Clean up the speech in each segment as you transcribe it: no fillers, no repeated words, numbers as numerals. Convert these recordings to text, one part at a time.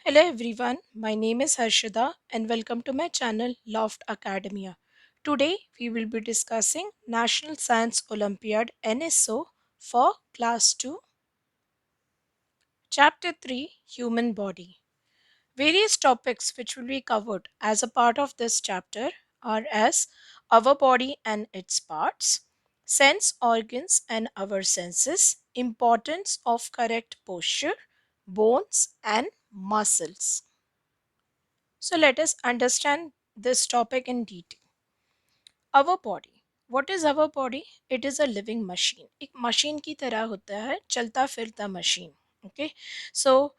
Hello everyone, my name is Harshada and welcome to my channel Loft Academia. Today we will be discussing National Science Olympiad NSO for Class 2, Chapter 3 Human Body. Various topics which will be covered as a part of this chapter are as our body and its parts, sense organs and our senses, importance of correct posture, bones and muscles. So let us understand this topic in detail. Our body. What is our body? It is a living machine. एक machine की तरह होता है चलता फिरता machine. Okay. So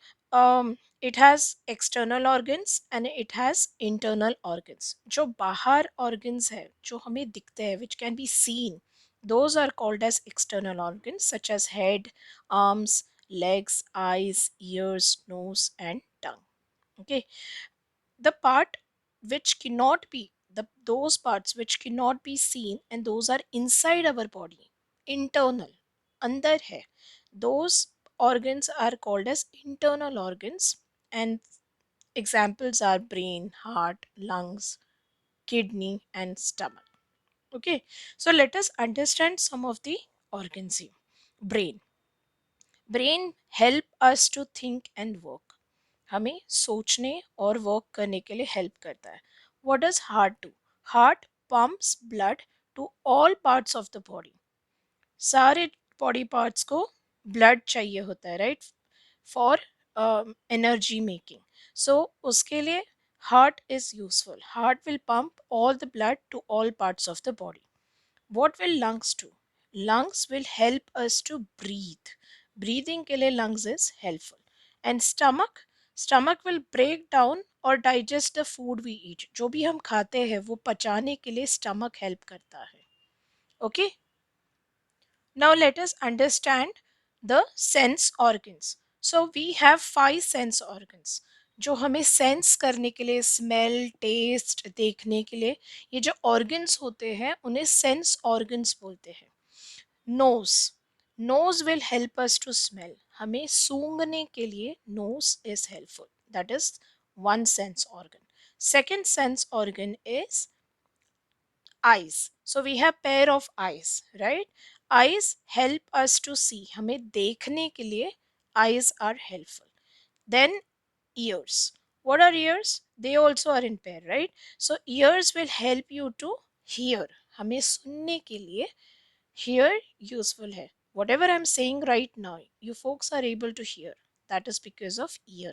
it has external organs and it has internal organs. जो बाहर organs है जो हमें दिखते हैं which can be seen, those are called as external organs such as head, arms, legs, eyes, ears, nose and tongue. Okay, the part which cannot be those parts which cannot be seen and those are inside our body, internal, andar hai, those organs are called as internal organs. And examples are brain, heart, lungs, kidney and stomach. Okay, so let us understand some of the organs here. Brain. Brain help us to think and work, हमें सोचने और work करने के लिए help करता है. What does heart do? Heart pumps blood to all parts of the body. सारे body parts को ब्लड चाहिए होता है, right, for energy making. So उसके लिए heart is useful. Heart will pump all the blood to all parts of the body. What will lungs do? Lungs will help us to breathe. Breathing के लिए lungs is helpful. And stomach? Stomach will break down or digest the food we eat. जो भी हम खाते हैं वो पचाने के लिए stomach help करता है. Okay? Now let us understand the sense organs. So we have 5 sense organs जो हमें सेंस करने के लिए, स्मेल, टेस्ट, देखने के लिए, ये जो ऑर्गन्स होते हैं उन्हें सेंस ऑर्गन्स बोलते हैं. Nose. Nose will help us to smell. हमें सूंघने के लिए nose is helpful. That is one sense organ. Second sense organ is eyes. So we have pair of eyes, right? Eyes help us to see. हमें देखने के लिए eyes are helpful. Then ears. What are ears? They also are in pair, right? So ears will help you to hear. हमें सुनने के लिए hear useful है. Whatever I'm saying right now, you folks are able to hear. That is because of ear.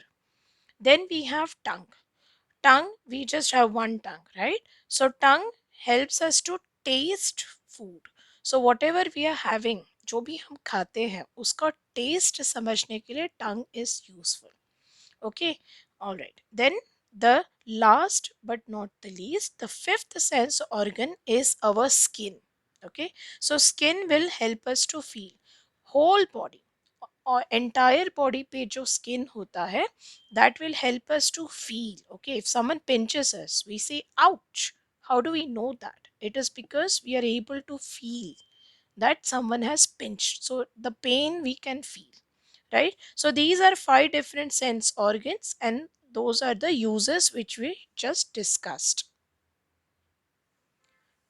Then we have tongue. Tongue, we just have one tongue, right? So tongue helps us to taste food. So whatever we are having, जो भी हम खाते हैं उसका test समझने के लिए tongue is useful. Okay, all right. Then the last but not the least, the fifth sense organ is our skin. Okay, so skin will help us to feel. Whole body और entire body पे जो skin होता है, that will help us to feel. Okay, if someone pinches us we say ouch. How do we know that? It is because we are able to feel that someone has pinched, so the pain we can feel, right? So these are 5 different sense organs and those are the uses which we just discussed.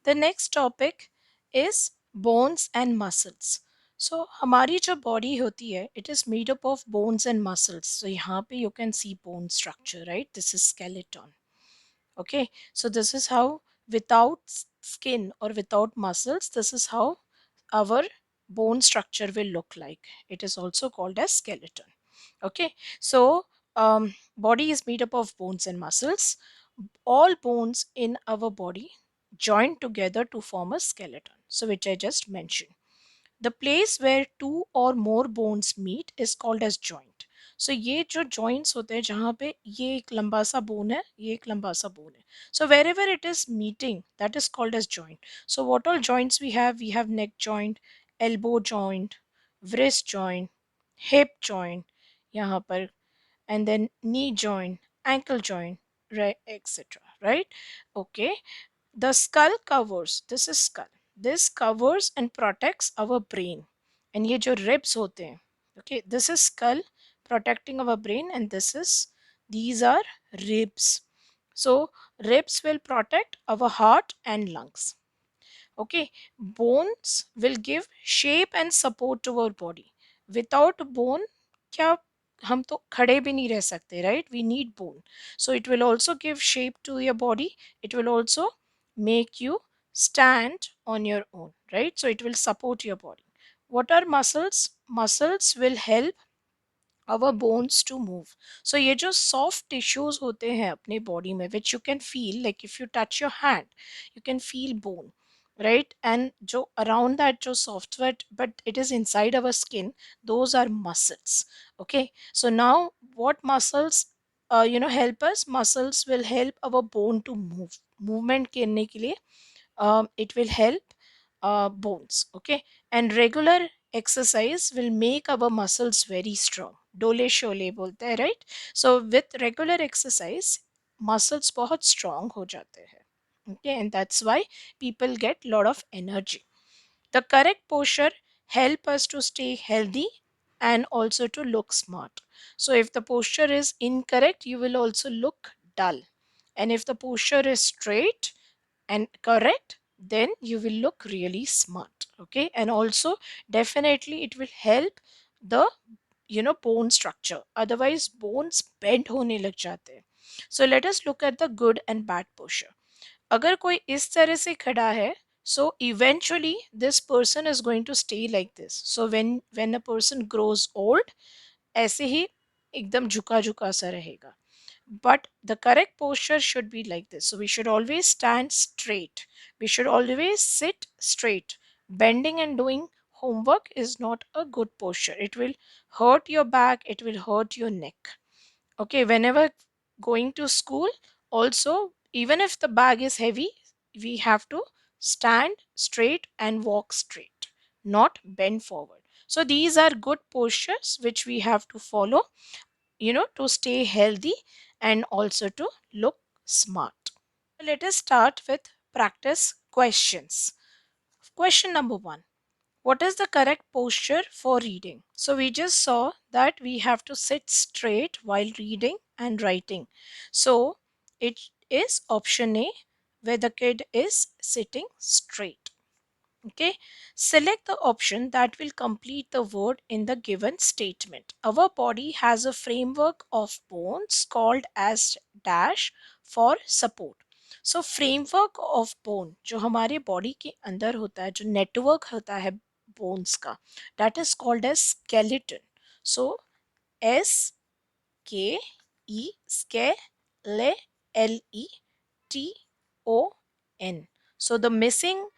The next topic is bones and muscles. So हमारी जो body होती है, it is made up of bones and muscles. So यहाँ पे you can see bone structure, right? This is skeleton. Okay, so this is how without skin or without muscles, this is how our bone structure will look like. It is also called as skeleton. Okay, so body is made up of bones and muscles. All bones in our body join together to form a skeleton, so which I just mentioned. The place where two or more bones meet is called as joint. So ये जो joints होते हैं जहाँ पे ये एक लंबा सा bone है, ये एक लंबा सा bone है. So wherever it is meeting, that is called as joint. So what all joints we have? We have neck joint, elbow joint, wrist joint, hip joint, यहाँ पर, and then knee joint, ankle joint, right, etc. Right? Okay. The skull covers, this is skull. This covers and protects our brain. And ये जो ribs होते हैं, okay, this is skull protecting our brain and this is These are ribs. So ribs will protect our heart and lungs. Okay, bones will give shape and support to our body. Without bone, क्या हम तो खड़े भी नहीं रह सकते, right? We need bone. So it will also give shape to your body. It will also make you stand on your own, right? So it will support your body. What are muscles? Muscles will help our bones to move. So ये जो soft tissues होते हैं अपने body में, which you can feel, like if you touch your hand you can feel bone, right? And जो around that जो soft but it is inside our skin, those are muscles. Okay, so now what muscles help us? Muscles will help our bone to move. Movement करने के लिए it will help bones. Okay, and regular exercise will make our muscles very strong. डोले शोले बोलते हैं, right? So with regular exercise muscles बहुत strong हो जाते हैं. Okay, and that's why people get lot of energy. The correct posture help us to stay healthy and also to look smart. So if the posture is incorrect, you will also look dull. And if the posture is straight and correct, then you will look really smart. Okay, and also definitely it will help the bone structure. Otherwise bones bend होने लग जाते हैं. So let us look at the good and bad posture. अगर कोई इस तरह से खड़ा है, so eventually this person is going to stay like this. So when a person grows old, ऐसे ही एकदम झुका झुका सा रहेगा. But the correct posture should be like this. So we should always stand straight. We should always sit straight. Bending and doing homework is not a good posture. It will hurt your back, it will hurt your neck. Okay, whenever going to school, also, even if the bag is heavy, we have to stand straight and walk straight, not bend forward. So these are good postures which we have to follow, to stay healthy and also to look smart. Let us start with practice questions. Question number 1. What is the correct posture for reading? So we just saw that we have to sit straight while reading and writing. So it is option A, where the kid is sitting straight. Okay, select the option that will complete the word in the given statement. Our body has a framework of bones called as dash for support. So framework of bone जो हमारे body के अंदर होता है, जो network होता है bones का, that is called as skeleton. So S-K-E, L-E-T-O-N. So the missing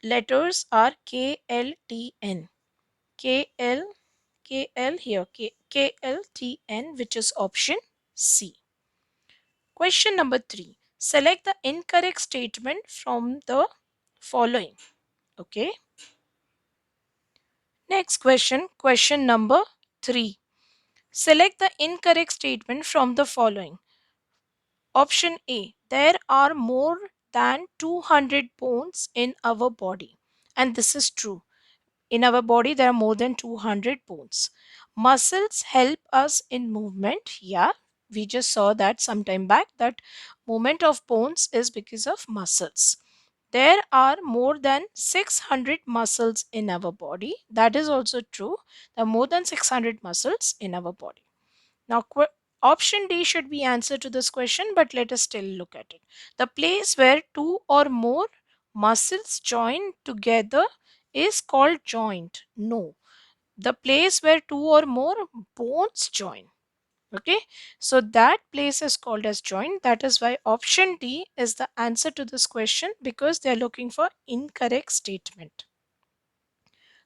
letters are KLTN. KL, KL here, KLTN, which is option C. Question number 3. Select the incorrect statement from the following. Okay. Next question, question number 3. Select the incorrect statement from the following. Option A. There are more than 200 bones in our body. And this is true. In our body, there are more than 200 bones. Muscles help us in movement. Yeah, we just saw that some time back, that movement of bones is because of muscles. There are more than 600 muscles in our body. That is also true. There are more than 600 muscles in our body. Now, option D should be answer to this question, but let us still look at it. The place where two or more muscles join together is called joint. No. The place where two or more bones join. Okay. So that place is called as joint. That is why option D is the answer to this question, because they are looking for incorrect statement.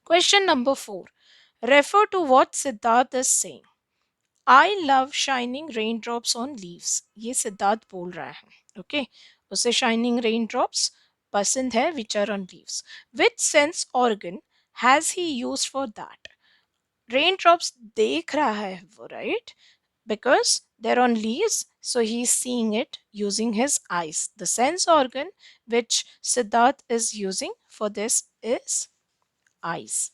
Question number 4. Refer to what Siddharth is saying. I love shining raindrops on leaves. ये सिद्धार्थ बोल रहा है. Okay. उसे shining raindrops पसंद है, which are on leaves. Which sense organ has he used for that? Raindrops देख रहा है वो, right? Because they're on leaves, so he's seeing it using his eyes. The sense organ which Siddharth is using for this is eyes.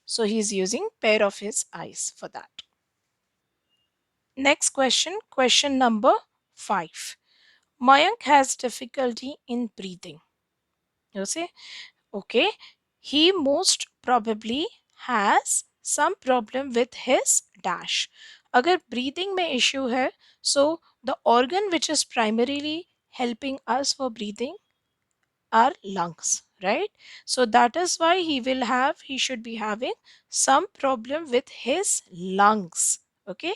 So he's using pair of his eyes for that. Next question, question number 5. Mayank has difficulty in breathing. You see, okay, he most probably has some problem with his dash. अगर breathing में issue है, so the organ which is primarily helping us for breathing are lungs, right? So that is why he should be having some problem with his lungs. Okay,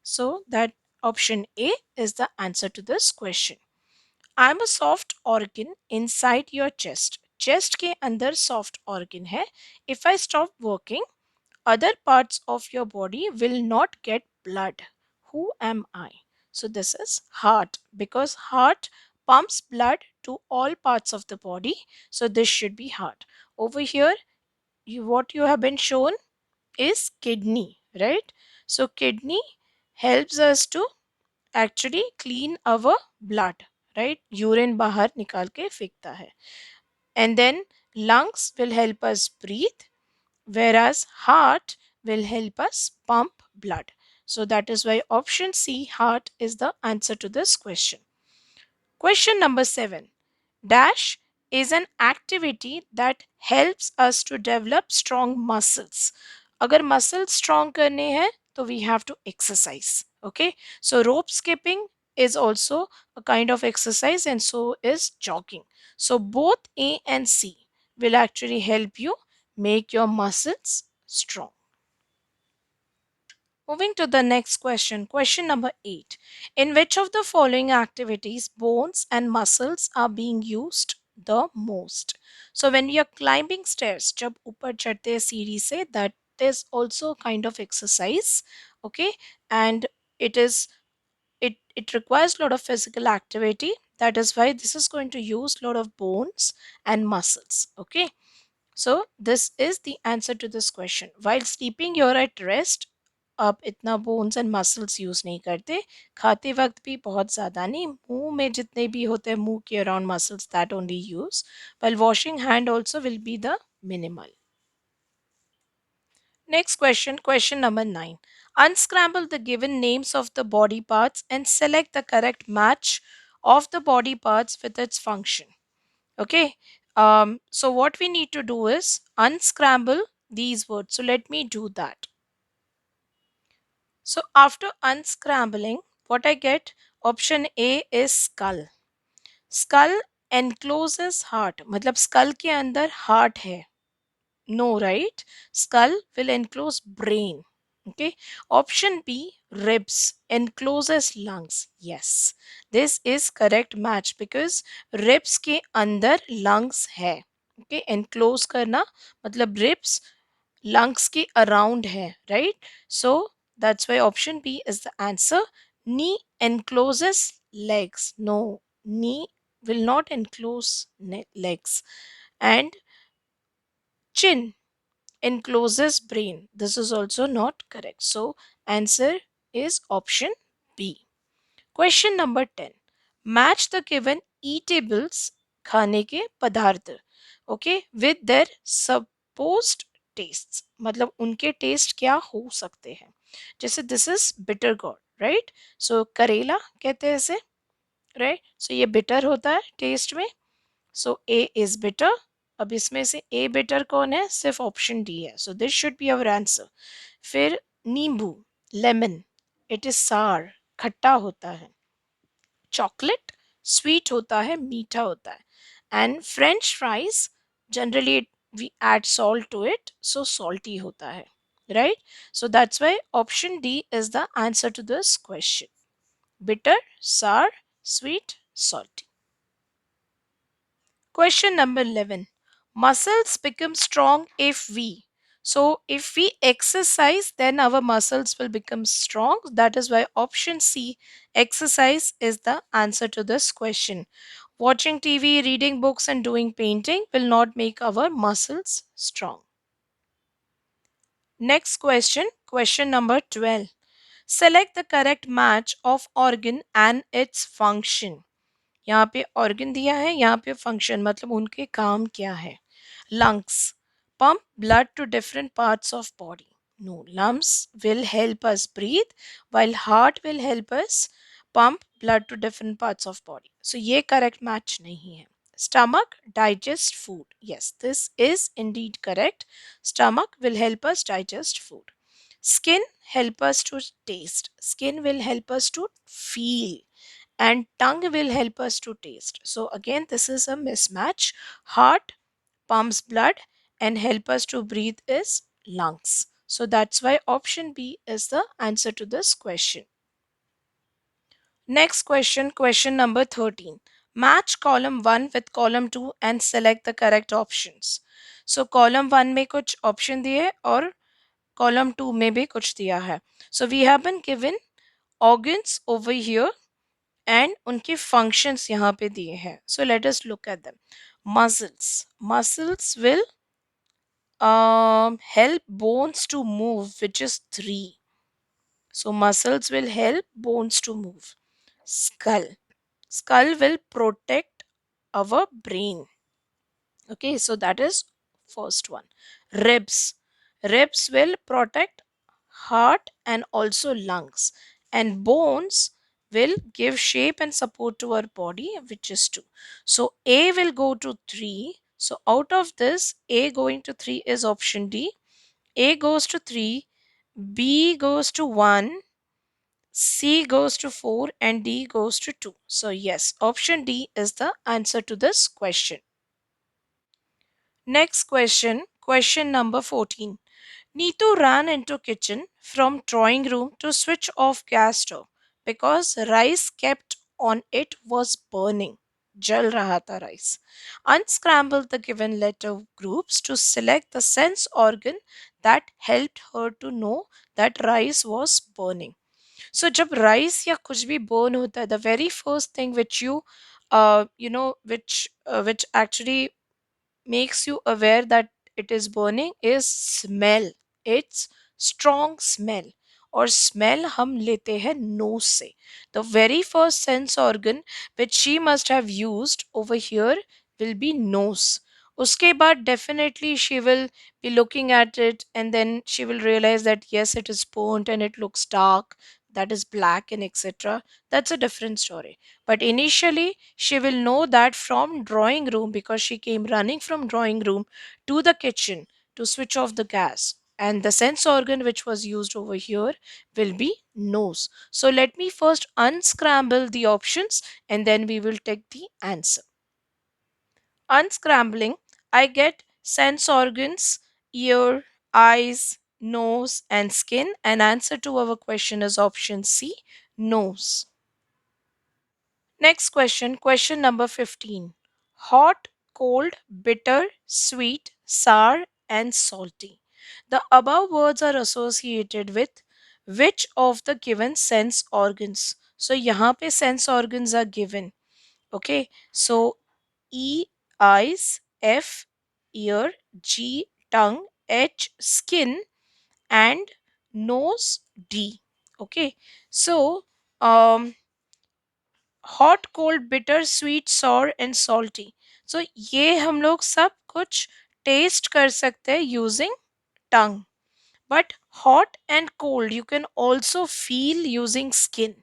so that option A is the answer to this question. I'm a soft organ inside your chest. Chest के अंदर soft organ है. If I stop working, other parts of your body will not get blood. Who am I? So this is heart, because heart pumps blood to all parts of the body. So this should be heart. Over here, what you have been shown is kidney, right? So kidney helps us to actually clean our blood, right? Urine bahar nikal ke फेंकता है. And then lungs will help us breathe, whereas heart will help us pump blood. So that is why option C, heart, is the answer to this question. Question number 7. Dash is an activity that helps us to develop strong muscles. अगर muscles strong करने हैं तो we have to exercise. Okay, so rope skipping is also a kind of exercise, and so is jogging. So both A and C will actually help you make your muscles strong. Moving to the next question, question number 8. In which of the following activities bones and muscles are being used the most? So when we are climbing stairs, जब ऊपर चढ़ते हैं सीढ़ी से, that is also kind of exercise, okay? And it requires a lot of physical activity. That is why this is going to use a lot of bones and muscles, okay? So this is the answer to this question. While sleeping, you're at rest. आप इतना bones and muscles use नहीं करते. खाते वक्त भी बहुत ज़्यादा नहीं. मुंह में जितने भी होते हैं मुंह के around muscles, that only use. While washing hand also will be the minimal. Next question, question number 9. Unscramble the given names of the body parts and select the correct match of the body parts with its function. Okay. So what we need to do is unscramble these words. So let me do that. So after unscrambling, what I get? Option A is skull. Skull encloses heart. मतलब skull के अंदर heart है. No, right? Skull will enclose brain. Okay. Option B, ribs encloses lungs. Yes, this is correct match because ribs के अंदर lungs है. Okay, enclose करना मतलब ribs lungs के around है, right? So that's why option B is the answer. Knee encloses legs. No, knee will not enclose legs. And chin encloses brain. This is also not correct. So answer is option B. Question number 10. Match the given eatables खाने के पदार्थ, okay, with their supposed tastes. मतलब उनके test क्या हो सकते हैं. जैसे this is bitter gourd, right? So करेला कहते हैं इसे, right? So ये bitter होता है टेस्ट में. So A is bitter. अब इसमें से A bitter कौन है? सिर्फ ऑप्शन डी है. So this should be our answer. फिर नींबू, lemon, it is sour, खट्टा होता है. Chocolate, sweet होता है, मीठा होता है. And French fries, generally we add salt to it, so salty होता है, right? So that's why option D is the answer to this question. Bitter, sour, sweet, salty. Question number 11. Muscles become strong if we. So, if we exercise, then our muscles will become strong. That is why option C, exercise, is the answer to this question. Watching TV, reading books, and doing painting will not make our muscles strong. Next question, question number 12. Select the correct match of organ and its function. यहाँ पे organ दिया है, यहाँ पे function मतलब उनके काम क्या है. Lungs pump blood to different parts of body. No, lungs will help us breathe while heart will help us pump blood to different parts of body. So ये correct match नहीं है. Stomach digest food. Yes, this is indeed correct. Stomach will help us digest food. Skin help us to taste. Skin will help us to feel. And tongue will help us to taste. So again, this is a mismatch. Heart pumps blood and help us to breathe is lungs. So that's why option B is the answer to this question. Next question, question number 13. Match column 1 with column 2 and select the correct options. So column 1 में कुछ option दिए और column 2 में भी कुछ दिया है. So we have been given organs over here and उनके functions यहाँ पे दिए हैं. So let us look at them. Muscles will help bones to move, which is 3. So muscles will help bones to move. Skull will protect our brain. Okay, so that is first one. Ribs will protect heart and also lungs, and bones will give shape and support to our body, which is 2. So A will go to 3. So out of this, A going to 3 is option D. A goes to 3, B goes to 1, C goes to 4, and D goes to 2. So yes, option D is the answer to this question. Next question, question number 14. Neetu ran into kitchen from drawing room to switch off gas stove because rice kept on it was burning. Jal raha tha rice. Unscrambled the given letter groups to select the sense organ that helped her to know that rice was burning. So जब rice या कुछ भी burn होता है, the very first thing which which actually makes you aware that it is burning is smell. It's strong smell. और smell हम लेते हैं nose से. The very first sense organ which she must have used over here will be nose. उसके बाद definitely she will be looking at it and then she will realize that yes, it is burnt and it looks dark, that is black and etc. That's a different story. But initially she will know that from drawing room because she came running from drawing room to the kitchen to switch off the gas. And the sense organ which was used over here will be nose. So let me first unscramble the options and then we will take the answer. Unscrambling, I get sense organs, ear, eyes, nose, and skin. And answer to our question is option C, nose. Next question, question number 15. Hot, cold, bitter, sweet, sour, and salty. The above words are associated with which of the given sense organs? So यहाँ पे sense organs are given. Okay, so E eyes, F ear, G tongue, H skin, and nose D. Okay, so hot cold bitter sweet sour and salty. So ये हम लोग सब कुछ taste कर सकते हैं using tongue. But hot and cold you can also feel using skin.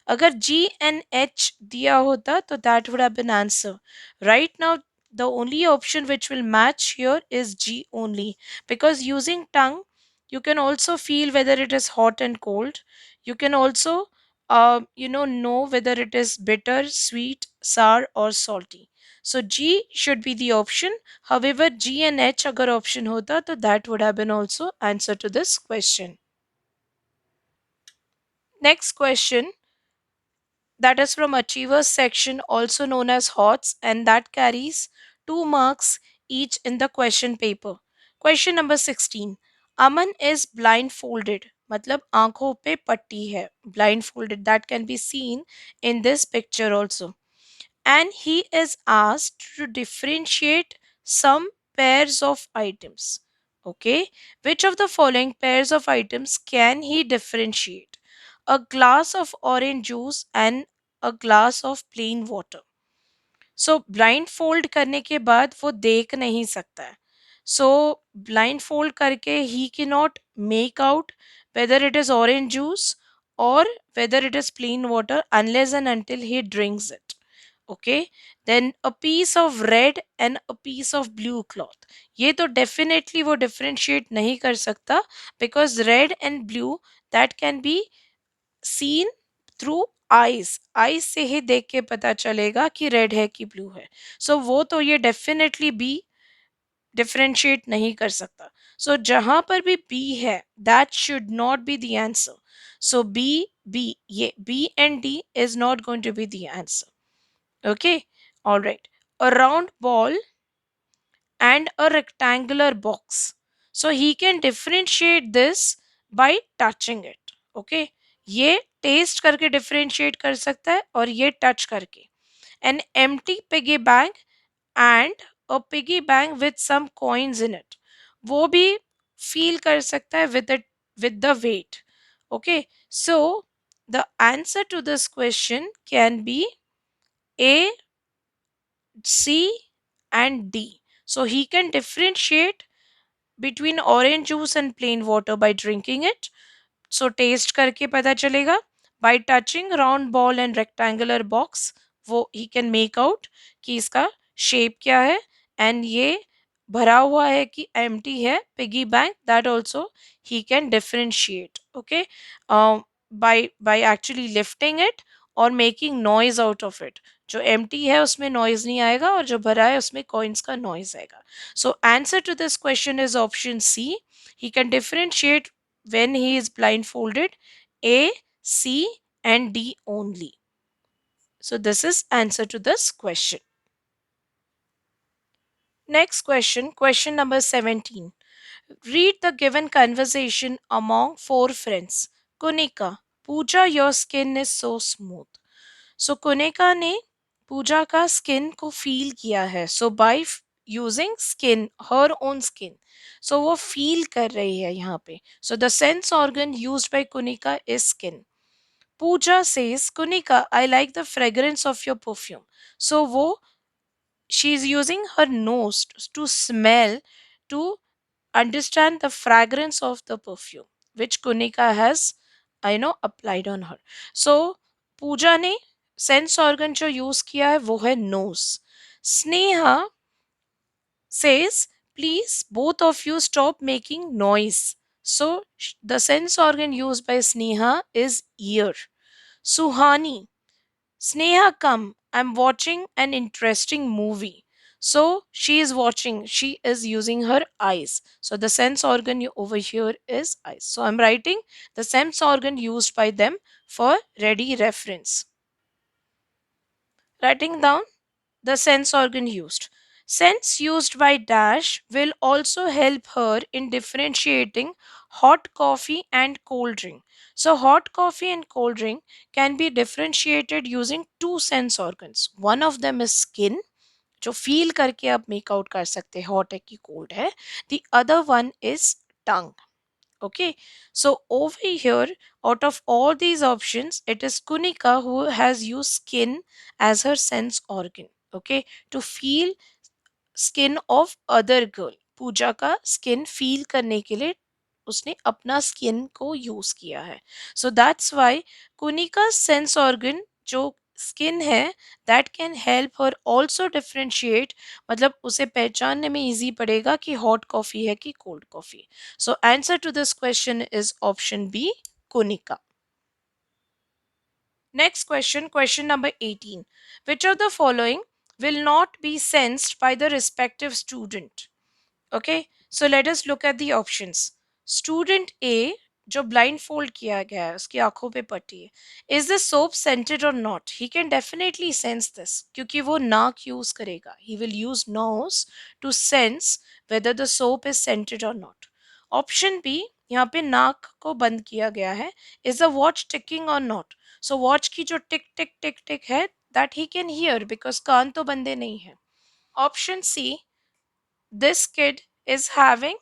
अगर G and H दिया होता तो that would have been answer. Right now the only option which will match here is G only, because using tongue you can also feel whether it is hot and cold. You can also know whether it is bitter, sweet, sour, or salty. So G should be the option. However, G and H agar option hota to that would have been also answer to this question. Next question, that is from achievers section, also known as HOTS, and that carries 2 marks each in the question paper. Question number 16. Aman is blindfolded. मतलब आंखों पे पट्टी है. Blindfolded, that can be seen in this picture also. And he is asked to differentiate some pairs of items. Okay, which of the following pairs of items can he differentiate? A glass of orange juice and a glass of plain water. So blindfold करने के बाद वो देख नहीं सकता है. So blindfold करके he cannot make out whether it is orange juice or whether it is plain water unless and until he drinks it. Okay, then a piece of red and a piece of blue cloth, ये तो definitely वो differentiate नहीं कर सकता, because red and blue that can be seen through eyes से ही देख के पता चलेगा कि रेड है कि ब्लू है. सो वो तो ये डेफिनेटली बी डिफरेंशिएट नहीं कर सकता. सो जहां पर भी बी है that should not be the answer. So B B ये B and D is not going to be the answer. Okay, alright. A round ball and a rectangular box. So he can differentiate this by touching it. Okay, ये test करके differentiate कर सकता है और ये touch करके. An empty piggy bank and a piggy bank with some coins in it, वो भी फील कर सकता है with the weight. Okay, so the answer to this question can be A, C and D. So he can differentiate between orange juice and plain water by drinking it. So taste करके पता चलेगा. By touching round ball and rectangular box वो ही can make out कि इसका shape क्या है. And ये भरा हुआ है कि एम्प्टी है piggy bank, that also he can differentiate. Okay, by actually lifting it और making noise out of it. जो एम्प्टी है उसमें नॉइज नहीं आएगा और जो भरा है उसमें कॉइन्स का नॉइज आएगा. So answer to this question is option C. He can differentiate when he is blindfolded. A, C and D only. So this is answer to this question. Next question, question number 17. Read the given conversation among four friends. Kunika, Pooja, your skin is so smooth. So Kunika ने पूजा का skin को feel किया है. So by using skin, her own skin, so वो feel कर रही है यहाँ पे. So the sense organ used by Kunika is skin. Puja says Kunika I like the fragrance of your perfume. So वो she is using her nose to smell, to understand the fragrance of the perfume which Kunika has applied on her. So पूजा ने sense organ जो use किया है वो है nose. Sneha says please both of you stop making noise. So the sense organ used by Sneha is ear. Suhani, Sneha, come. I'm watching an interesting movie. So she is watching, she is using her eyes. So the sense organ over here is eyes. So I'm writing the sense organ used by them for ready reference. Writing down the sense organ used. Sense used by Dash will also help her in differentiating hot coffee and cold drink. So, hot coffee and cold drink can be differentiated using two sense organs. One of them is skin, जो feel करके आप make out कर सकते हैं hot है कि cold है. The other one is tongue. Okay, so over here, out of all these options, it is Kunika who has used skin as her sense organ. Okay, to feel skin of other girl. पूजा का skin feel करने के लिए उसने अपना skin को use किया है. So that's why Kunika's sense organ जो स्किन है that can help her also differentiate, मतलब उसे पहचानने में इजी पड़ेगा कि हॉट कॉफ़ी है कि cold coffee. So answer to this question is option B, Kunika. Next question, question number 18. Which of the following will not be sensed by the respective student? Okay, so let us look at the options. Student A, जो blindfold किया गया है, उसकी आंखों पे पट्टी है. Is the soap scented or not? He can definitely sense this क्योंकि वो नाक use करेगा. He will use nose to sense whether the soap is scented or not. Option B, यहाँ पे नाक को बंद किया गया है. Is the watch ticking or not? So watch की जो टिक टिक टिक टिक है that he can hear because कान तो बंदे नहीं है. Option C, this kid is having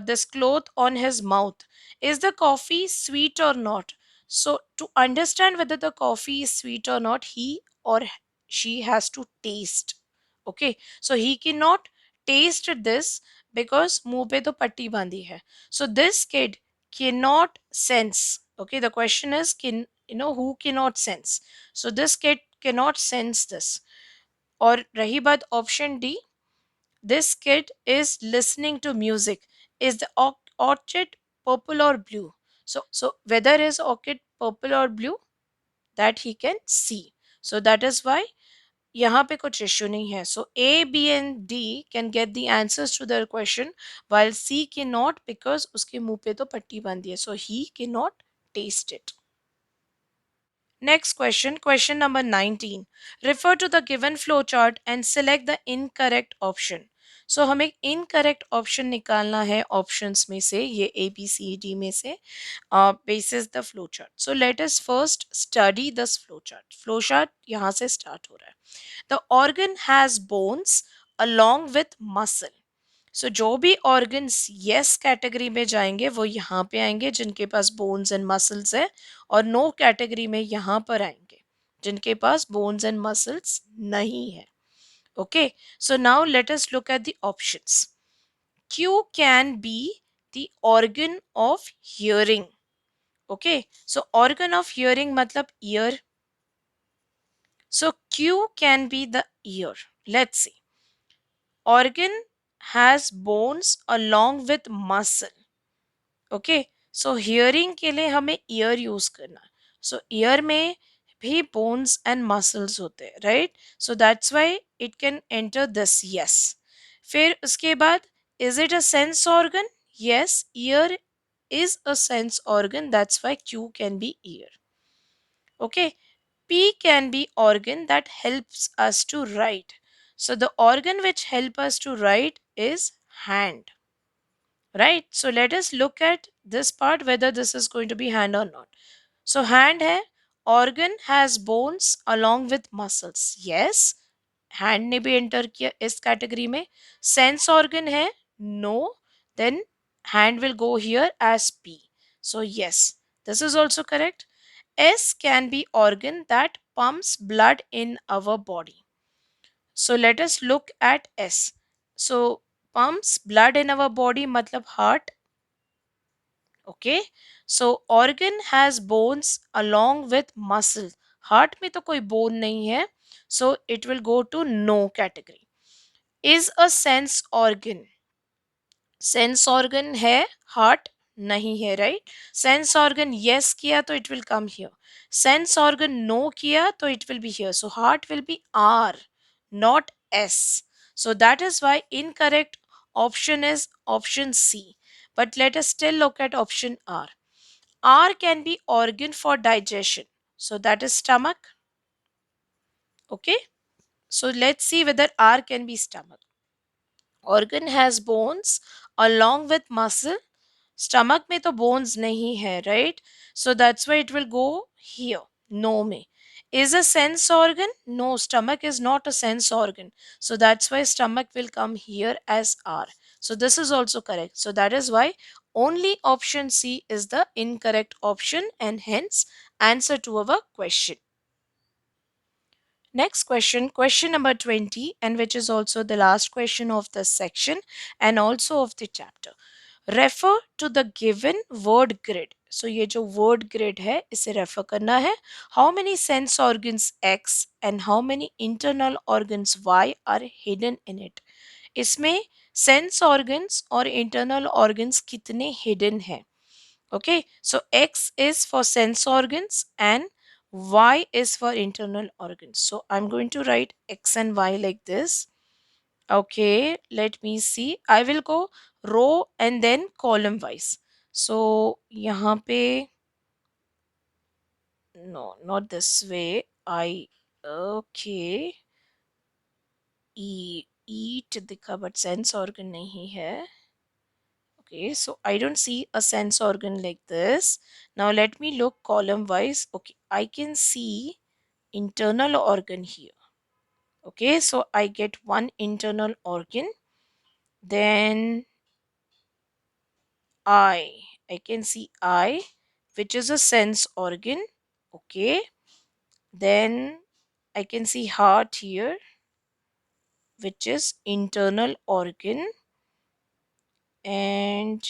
this cloth on his mouth. Is the coffee sweet or not? So to understand whether the coffee is sweet or not, he or she has to taste. Okay, so he cannot taste this because मुंह पे तो पट्टी बांधी है. So this kid cannot sense. Okay, the question is, can who cannot sense? So this kid cannot sense this. और रही बात option D, this kid is listening to music. Is the orchid purple or blue? So whether is orchid purple or blue, that he can see. So that is why यहाँ पे कुछ issue नहीं है. So A, B and D can get the answers to their question while C cannot because उसके मुंह पे तो पट्टी बांधी है. So he cannot taste it. Next question, question number 19. Refer to the given flowchart and select the incorrect option. So हमें incorrect option निकालना है options में से, ये A, B, C, D में से, basis the flowchart. So let us first study this flowchart. Flowchart यहाँ से start हो रहा है. The organ has bones along with muscle. सो जो भी ऑर्गन्स यस कैटेगरी में जाएंगे वो यहाँ पे आएंगे जिनके पास बोन्स एंड मसल्स है, और नो कैटेगरी में यहाँ पर आएंगे जिनके पास बोन्स एंड मसल्स नहीं है. Okay, so now let us look at the options. Q can be the organ of hearing. Okay, so organ of hearing मतलब ear. So Q can be the ear. Let's see. Organ has bones along with muscle. Okay, so hearing के लिए हमें year use करना. सो year में भी bones and muscles होते हैं, right? So that's why it can enter this yes. फिर उसके बाद, is it a sense organ? Yes, year is a sense organ, that's why Q can be ear. Okay, P can be organ that helps us to write. So the organ which help us to write is hand. Right? So let us look at this part whether this is going to be hand or not. So hand hai, organ has bones along with muscles. Yes, hand ने भी enter किया इस category में. Sense organ है? No. Then hand will go here as P. So yes, this is also correct. S can be organ that pumps blood in our body. So let us look at S. So pumps blood in our body matlab heart. Okay, so organ has bones along with muscle. Heart में तो कोई bone नहीं है, so it will go to no category. Is a sense organ. Sense organ है, heart नहीं है, राइट? Sense organ yes किया तो it will come here. Sense organ no किया तो it will be here. So heart will be R, not S. So that is why incorrect option is option C. But let us still look at option R. R can be organ for digestion. So that is stomach. Okay. So let's see whether R can be stomach. Organ has bones along with muscle. Stomach में तो bones नहीं है, right? So that's why it will go here. No में. Is a sense organ? No, stomach is not a sense organ. So that's why stomach will come here as R. So this is also correct. So that is why only option C is the incorrect option and hence answer to our question. Next question, question number 20, and which is also the last question of this section and also of the chapter. Refer to the given word grid. So ये जो word grid है इसे refer करना है. How many sense organs X and how many internal organs Y are hidden in it? इसमें sense organs और internal organs कितने hidden हैं? Okay, so X is for sense organs and Y is for internal organs. So I'm going to write X and Y like this. Okay, let me see. I will go row and then column wise. So यहाँ पे, no, not this way. Okay, eat दिखा but sense organ नहीं है. Okay, so I don't see a sense organ like this. Now let me look column wise. Okay, I can see internal organ here. Okay, so I get one internal organ. Then I can see eye, which is a sense organ. Okay, then I can see heart here, which is internal organ. And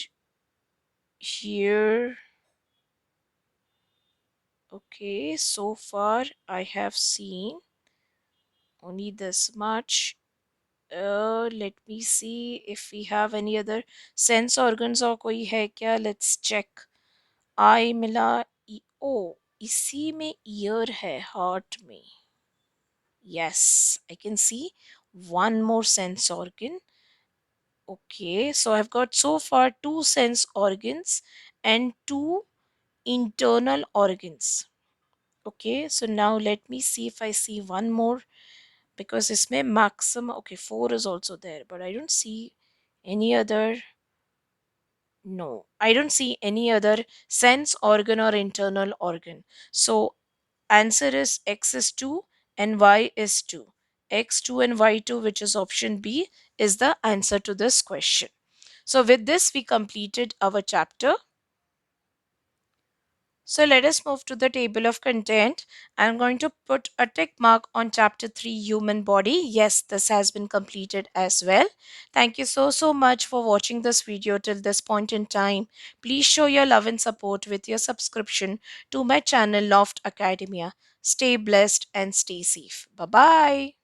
here, okay, so far I have seen only this much. Let me see if we have any other sense organs or कोई है क्या. Let's check. आई मिला. ओ, इसी में year है heart में. Yes, I can see one more sense organ. Okay, so I've got so far two sense organs and two internal organs. Okay, so now let me see if I see one more, because इसमें maximum, okay, four is also there, but I don't see any other. No, I don't see any other sense organ or internal organ. So answer is X is 2 and Y is 2. X2 and Y2, which is option B, is the answer to this question. So with this, we completed our chapter. So let us move to the table of content. I'm going to put a tick mark on chapter 3, human body. Yes, this has been completed as well. Thank you so much for watching this video till this point in time. Please show your love and support with your subscription to my channel Loft Academia. Stay blessed and stay safe. Bye bye.